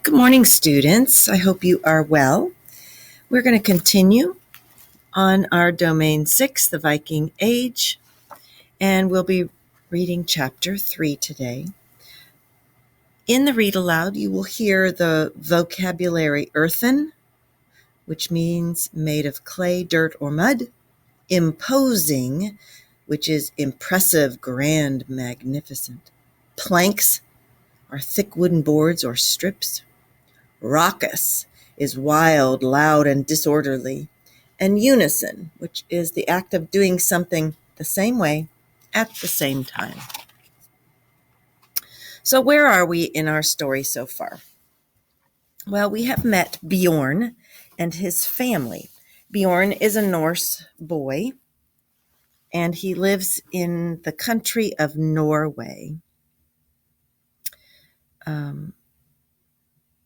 Good morning, students. I hope you are well. We're going to continue on our Domain 6, the Viking Age, and we'll be reading Chapter 3 today. In the read aloud, you will hear the vocabulary earthen, which means made of clay, dirt, or mud, imposing, which is impressive, grand, magnificent. Planks are thick wooden boards or strips. Raucous is wild, loud, and disorderly. And unison, which is the act of doing something the same way at the same time. So where are we in our story so far? Well, we have met Bjorn and his family. Bjorn is a Norse boy, and he lives in the country of Norway.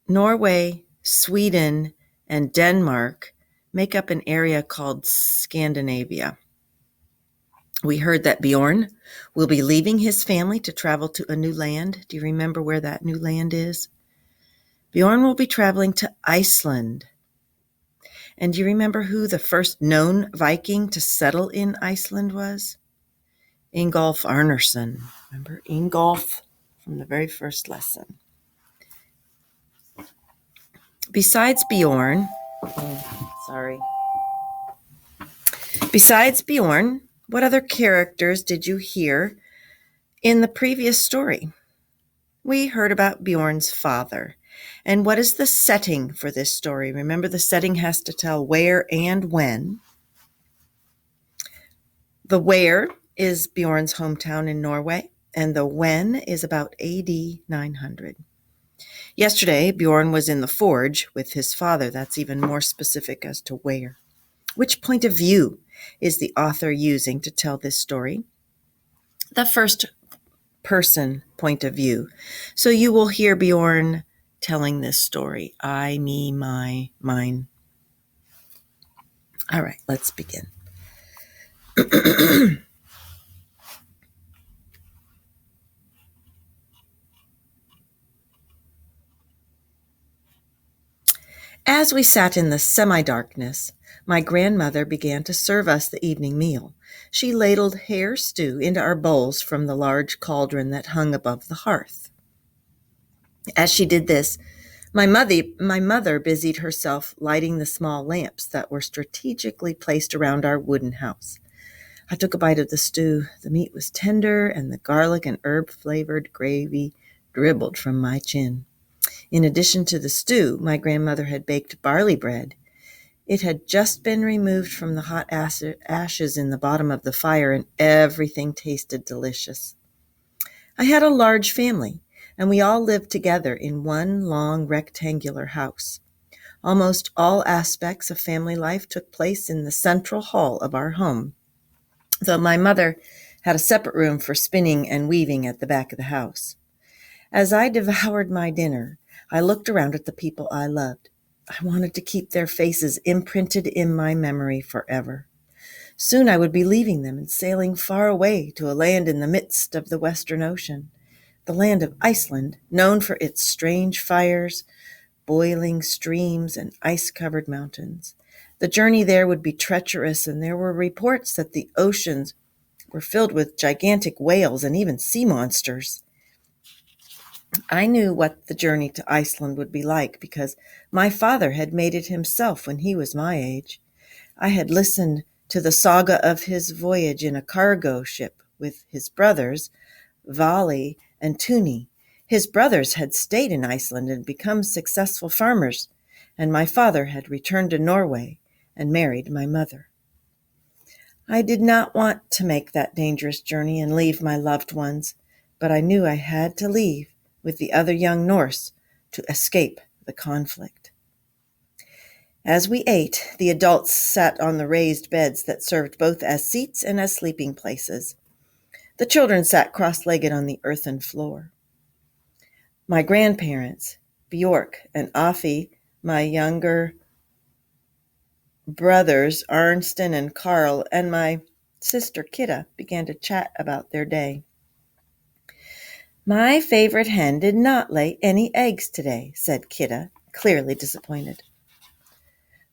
Norway, Sweden, and Denmark make up an area called Scandinavia. We heard that Bjorn will be leaving his family to travel to a new land. Do you remember where that new land is? Bjorn will be traveling to Iceland. And do you remember who the first known Viking to settle in Iceland was? Ingolf Arnarsson. Remember Ingolf from the very first lesson. Besides Bjorn, what other characters did you hear in the previous story? We heard about Bjorn's father. And what is the setting for this story? Remember, the setting has to tell where and when. The where is Bjorn's hometown in Norway, and the when is about AD 900. Yesterday, Bjorn was in the forge with his father. That's even more specific as to where. Which point of view is the author using to tell this story? The first person point of view. So you will hear Bjorn telling this story. I, me, my, mine. All right, let's begin. As we sat in the semi-darkness, my grandmother began to serve us the evening meal. She ladled hare stew into our bowls from the large cauldron that hung above the hearth. As she did this, my mother busied herself lighting the small lamps that were strategically placed around our wooden house. I took a bite of the stew. The meat was tender, and the garlic and herb-flavored gravy dribbled from my chin. In addition to the stew, my grandmother had baked barley bread. It had just been removed from the hot ashes in the bottom of the fire, and everything tasted delicious. I had a large family, and we all lived together in one long rectangular house. Almost all aspects of family life took place in the central hall of our home, though my mother had a separate room for spinning and weaving at the back of the house. As I devoured my dinner, I looked around at the people I loved. I wanted to keep their faces imprinted in my memory forever. Soon I would be leaving them and sailing far away to a land in the midst of the Western Ocean, the land of Iceland, known for its strange fires, boiling streams, and ice-covered mountains. The journey there would be treacherous, and there were reports that the oceans were filled with gigantic whales and even sea monsters. I knew what the journey to Iceland would be like because my father had made it himself when he was my age. I had listened to the saga of his voyage in a cargo ship with his brothers, Vali and Tuni. His brothers had stayed in Iceland and become successful farmers, and my father had returned to Norway and married my mother. I did not want to make that dangerous journey and leave my loved ones, but I knew I had to leave with the other young Norse to escape the conflict. As we ate, the adults sat on the raised beds that served both as seats and as sleeping places. The children sat cross-legged on the earthen floor. My grandparents, Bjork and Afi, my younger brothers, Arnsten and Karl, and my sister Kitta began to chat about their day. My favorite hen did not lay any eggs today, said Kidda, clearly disappointed.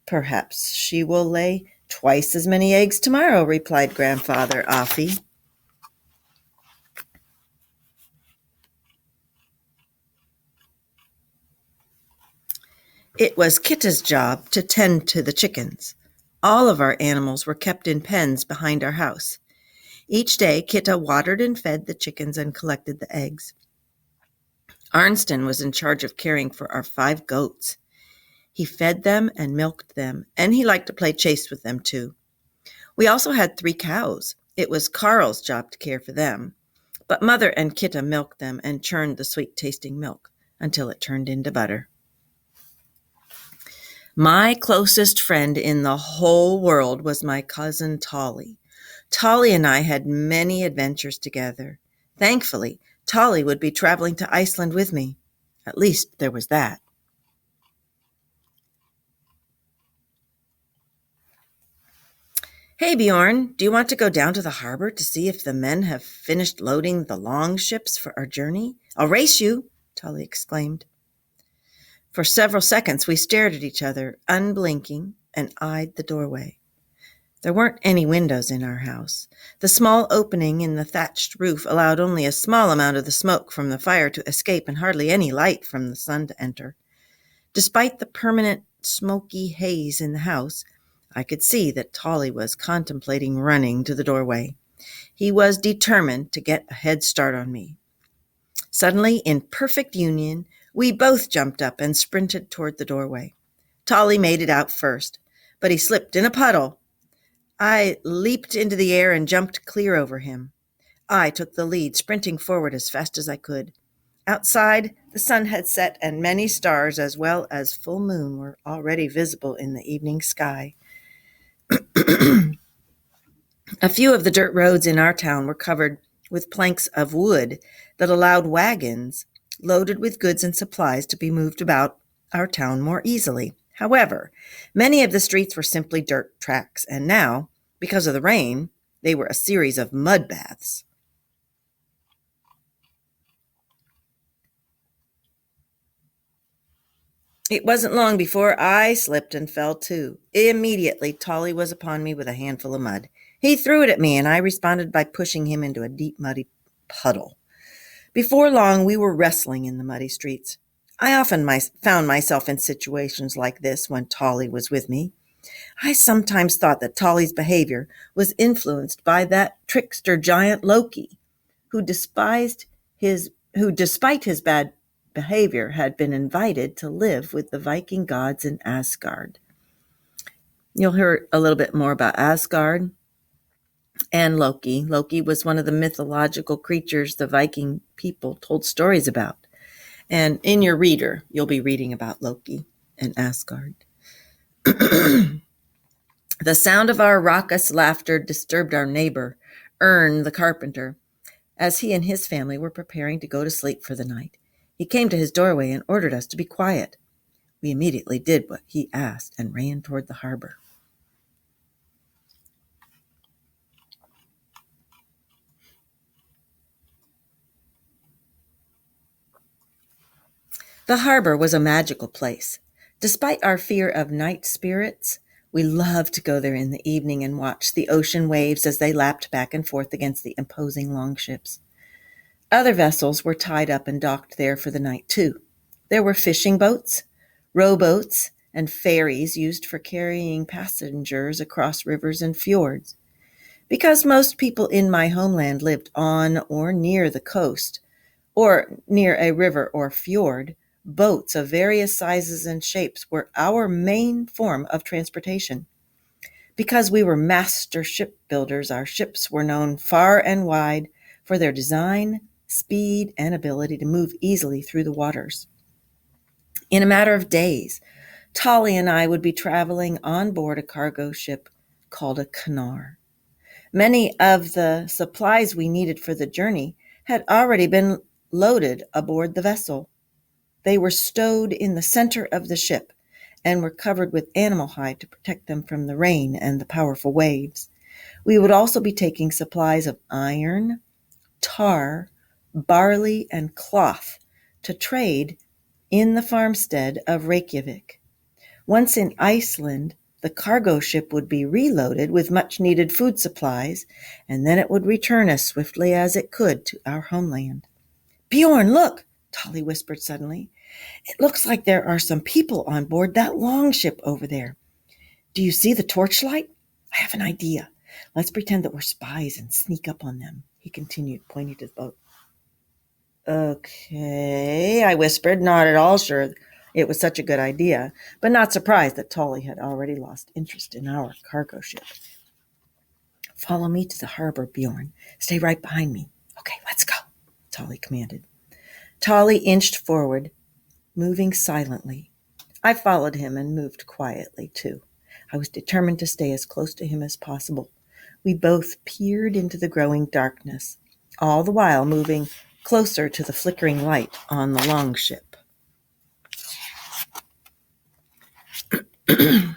Perhaps she will lay twice as many eggs tomorrow, replied Grandfather Offie. It was Kitta's job to tend to the chickens. All of our animals were kept in pens behind our house. Each day, Kitta watered and fed the chickens and collected the eggs. Arnston was in charge of caring for our 5 goats. He fed them and milked them, and he liked to play chase with them too. We also had 3 cows. It was Carl's job to care for them, but Mother and Kitta milked them and churned the sweet-tasting milk until it turned into butter. My closest friend in the whole world was my cousin Tolly. Tolly and I had many adventures together. Thankfully, Tolly would be traveling to Iceland with me. At least there was that. Hey, Bjorn, do you want to go down to the harbor to see if the men have finished loading the long ships for our journey? I'll race you, Tolly exclaimed. For several seconds, we stared at each other, unblinking, and eyed the doorway. There weren't any windows in our house. The small opening in the thatched roof allowed only a small amount of the smoke from the fire to escape and hardly any light from the sun to enter. Despite the permanent smoky haze in the house, I could see that Tolly was contemplating running to the doorway. He was determined to get a head start on me. Suddenly, in perfect union, we both jumped up and sprinted toward the doorway. Tolly made it out first, but he slipped in a puddle. I leaped into the air and jumped clear over him. I took the lead, sprinting forward as fast as I could. Outside, the sun had set, and many stars, as well as full moon, were already visible in the evening sky. A few of the dirt roads in our town were covered with planks of wood that allowed wagons loaded with goods and supplies to be moved about our town more easily. However, many of the streets were simply dirt tracks, and now, because of the rain, they were a series of mud baths. It wasn't long before I slipped and fell too. Immediately, Tolly was upon me with a handful of mud. He threw it at me, and I responded by pushing him into a deep, muddy puddle. Before long, we were wrestling in the muddy streets. I often found myself in situations like this when Tolly was with me. I sometimes thought that Tolly's behavior was influenced by that trickster giant Loki, who despite his bad behavior, had been invited to live with the Viking gods in Asgard. You'll hear a little bit more about Asgard and Loki. Loki was one of the mythological creatures the Viking people told stories about. And in your reader, you'll be reading about Loki and Asgard. The sound of our raucous laughter disturbed our neighbor, Ern the carpenter, as he and his family were preparing to go to sleep for the night. He came to his doorway and ordered us to be quiet. We immediately did what he asked and ran toward the harbor. The harbor was a magical place. Despite our fear of night spirits, we loved to go there in the evening and watch the ocean waves as they lapped back and forth against the imposing longships. Other vessels were tied up and docked there for the night, too. There were fishing boats, rowboats, and ferries used for carrying passengers across rivers and fjords. Because most people in my homeland lived on or near the coast, or near a river or fjord, boats of various sizes and shapes were our main form of transportation. Because we were master shipbuilders, our ships were known far and wide for their design, speed, and ability to move easily through the waters. In a matter of days, Tolly and I would be traveling on board a cargo ship called a Cunard. Many of the supplies we needed for the journey had already been loaded aboard the vessel. They were stowed in the center of the ship and were covered with animal hide to protect them from the rain and the powerful waves. We would also be taking supplies of iron, tar, barley, and cloth to trade in the farmstead of Reykjavik. Once in Iceland, the cargo ship would be reloaded with much needed food supplies, and then it would return as swiftly as it could to our homeland. Bjorn, look, Tolly whispered suddenly. It looks like there are some people on board that longship over there. Do you see the torchlight? I have an idea. Let's pretend that we're spies and sneak up on them, he continued, pointing to the boat. Okay, I whispered, not at all sure it was such a good idea, but not surprised that Tolly had already lost interest in our cargo ship. Follow me to the harbor, Bjorn. Stay right behind me. Okay, let's go, Tolly commanded. Tolly inched forward, moving silently. I followed him and moved quietly, too. I was determined to stay as close to him as possible. We both peered into the growing darkness, all the while moving closer to the flickering light on the longship. So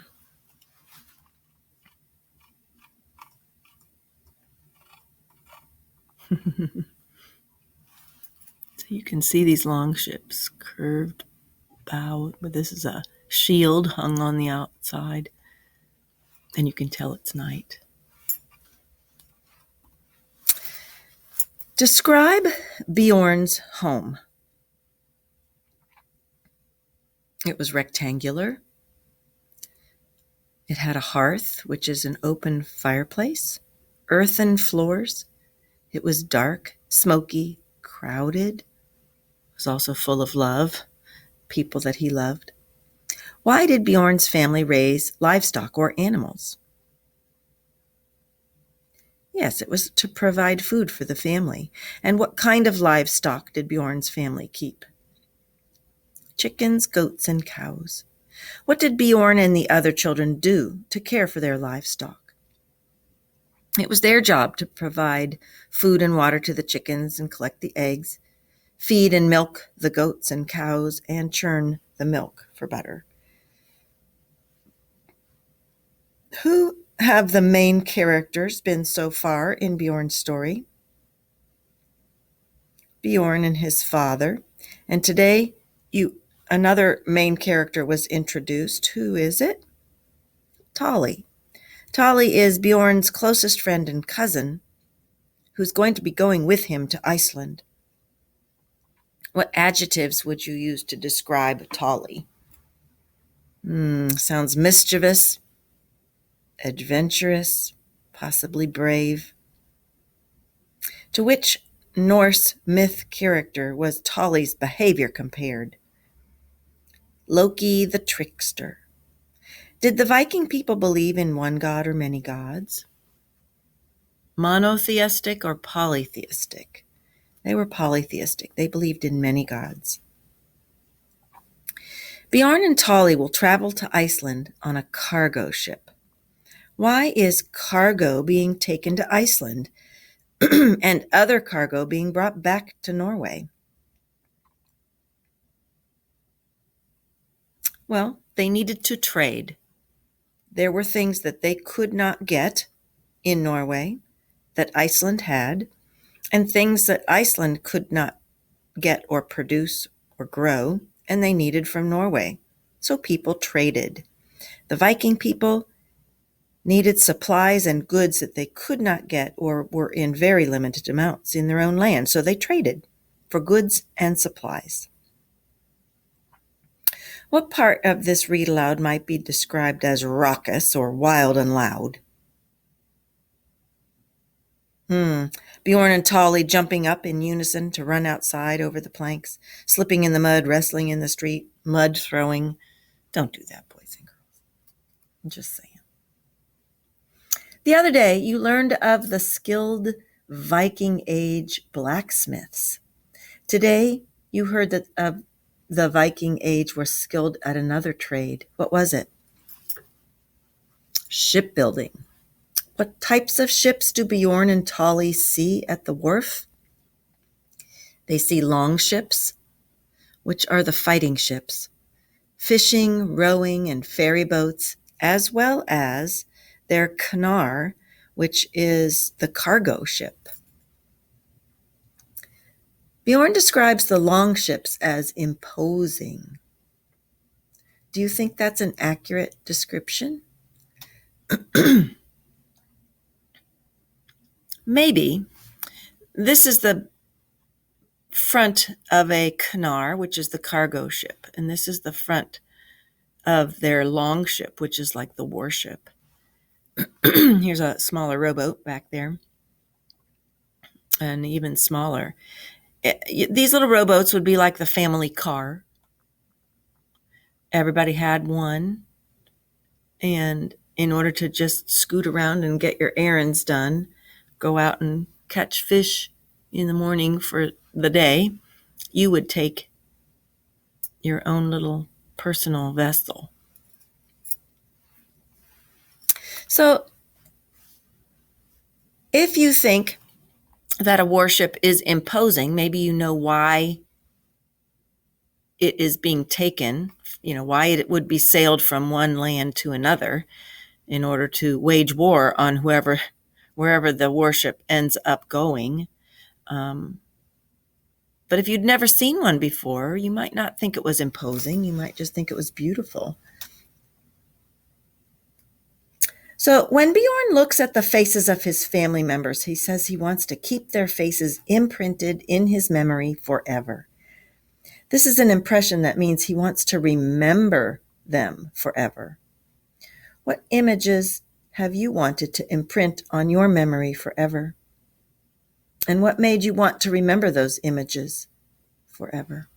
you can see these longships, curved bow, but this is a shield hung on the outside, and you can tell it's night. Describe Bjorn's home. It was rectangular. It had a hearth, which is an open fireplace, earthen floors. It was dark, smoky, crowded. It was also full of love, people that he loved. Why did Bjorn's family raise livestock or animals? Yes, it was to provide food for the family. And what kind of livestock did Bjorn's family keep? Chickens, goats, and cows. What did Bjorn and the other children do to care for their livestock? It was their job to provide food and water to the chickens and collect the eggs, feed and milk the goats and cows, and churn the milk for butter. Who have the main characters been so far in Bjorn's story? Bjorn and his father. And today, another main character was introduced. Who is it? Tolly. Tolly is Bjorn's closest friend and cousin, who's going to be going with him to Iceland. What adjectives would you use to describe Tolly? Sounds mischievous, adventurous, possibly brave. To which Norse myth character was Tolly's behavior compared? Loki the trickster. Did the Viking people believe in one god or many gods? Monotheistic or polytheistic? They were polytheistic. They believed in many gods. Bjorn and Tolly will travel to Iceland on a cargo ship. Why is cargo being taken to Iceland and other cargo being brought back to Norway? Well, they needed to trade. There were things that they could not get in Norway that Iceland had, and things that Iceland could not get or produce or grow, and they needed from Norway. So people traded. The Viking people needed supplies and goods that they could not get or were in very limited amounts in their own land, so they traded for goods and supplies. What part of this read aloud might be described as raucous or wild and loud? Bjorn and Tolly jumping up in unison to run outside over the planks, slipping in the mud, wrestling in the street, mud throwing. Don't do that, boys and girls. I'm just saying. The other day, you learned of the skilled Viking Age blacksmiths. Today, you heard that the Viking Age were skilled at another trade. What was it? Shipbuilding. What types of ships do Bjorn and Tolly see at the wharf? They see longships, which are the fighting ships, fishing, rowing, and ferry boats, as well as their knar, which is the cargo ship. Bjorn describes the longships as imposing. Do you think that's an accurate description? Maybe. This is the front of a Canar, which is the cargo ship, and this is the front of their longship, which is like the warship. Here's a smaller rowboat back there, and even smaller. These little rowboats would be like the family car. Everybody had one, and in order to just scoot around and get your errands done, go out and catch fish in the morning for the day, you would take your own little personal vessel. So if you think that a warship is imposing, maybe you know why it is being taken, why it would be sailed from one land to another in order to wage war on wherever the warship ends up going. But if you'd never seen one before, you might not think it was imposing. You might just think it was beautiful. So when Bjorn looks at the faces of his family members, he says he wants to keep their faces imprinted in his memory forever. This is an impression that means he wants to remember them forever. What images have you wanted to imprint on your memory forever? And what made you want to remember those images forever?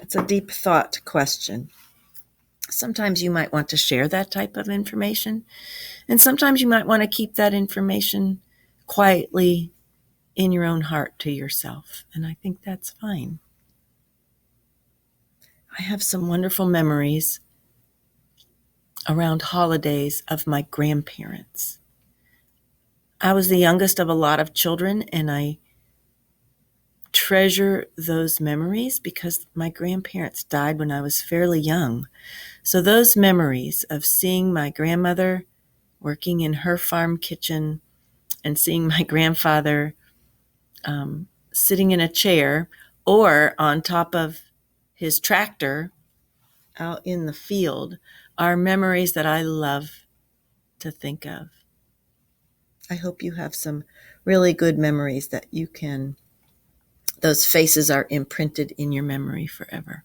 It's a deep thought question. Sometimes you might want to share that type of information, and sometimes you might want to keep that information quietly in your own heart to yourself, and I think that's fine. I have some wonderful memories around holidays of my grandparents. I was the youngest of a lot of children, and I treasure those memories because my grandparents died when I was fairly young. So those memories of seeing my grandmother working in her farm kitchen and seeing my grandfather sitting in a chair or on top of his tractor out in the field are memories that I love to think of. I hope you have some really good memories that those faces are imprinted in your memory forever.